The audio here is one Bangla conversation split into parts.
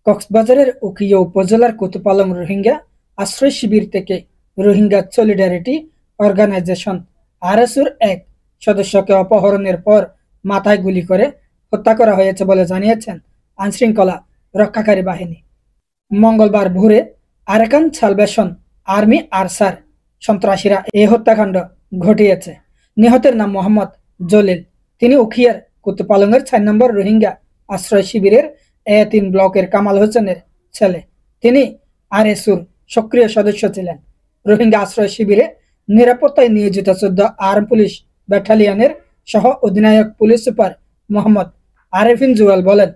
কক্সবাজারের উখিয়া উপজেলার কুতুপালং রোহিঙ্গা আশ্রয় শিবির থেকে রোহিঙ্গা সলিডারিটি অর্গানাইজেশন আরএসুর এক সদস্যকে অপহরণের পর মাথায় গুলি করে হত্যা করা হয়েছে বলে জানিয়েছেন আইনশৃঙ্খলা রক্ষাকারী বাহিনী। মঙ্গলবার ভোরে আরাকান সালভেশন আর্মি আরসার সন্ত্রাসীরা এই হত্যাকাণ্ড ঘটিয়েছে। নিহতের নাম মোহাম্মদ জলিল। তিনি উখিয়ার কুতুপালংয়ের 4 নম্বর রোহিঙ্গা আশ্রয় শিবিরের A3 ব্লকের কামাল হোসেনের ছেলে। তিনি আরএসুর সক্রিয় সদস্য ছিলেন। রোহিঙ্গা আশ্রয় শিবিরে নিরাপত্তায় নিয়োজিত 14 আর্ম পুলিশ ব্যাটালিয়নের সহ অধিনায়ক পুলিশ সুপার মোহাম্মদ আরেফিন জুয়েল বলেন,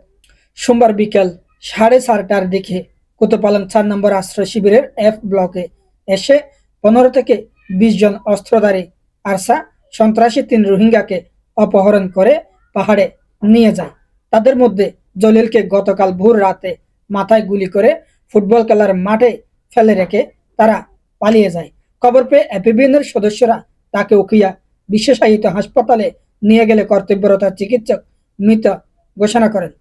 সোমবার বিকেল 4:30টার দিকে কুতুপালং 4 নম্বর আশ্রয় শিবিরের F ব্লকে এসে 15 থেকে 20 জন অস্ত্রধারী আরসা সন্ত্রাসী 3 রোহিঙ্গাকে অপহরণ করে পাহাড়ে নিয়ে যায়। তাদের মধ্যে জলিলকে গতকাল ভোর রাতে মাথায় গুলি করে ফুটবল খেলার মাঠে ফেলে রেখে তারা পালিয়ে যায়। খবর পেয়ে এপিবিএনের সদস্যরা তাকে উখিয়া বিশেষায়িত হাসপাতালে নিয়ে গেলে কর্তব্যরত চিকিৎসক মৃত ঘোষণা করেন।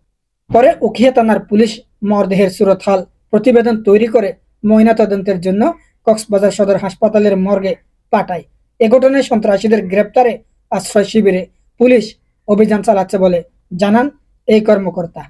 পরে উখিয়া থানার পুলিশ মরদেহের সুরতহাল প্রতিবেদন তৈরি করে ময়নাতদন্তের জন্য কক্সবাজার সদর হাসপাতালের মর্গে পাঠায়। এ ঘটনায় সন্ত্রাসীদের গ্রেপ্তারে আশ্রয় শিবিরে পুলিশ অভিযান চালাচ্ছে বলে জানান এই কর্মকর্তা।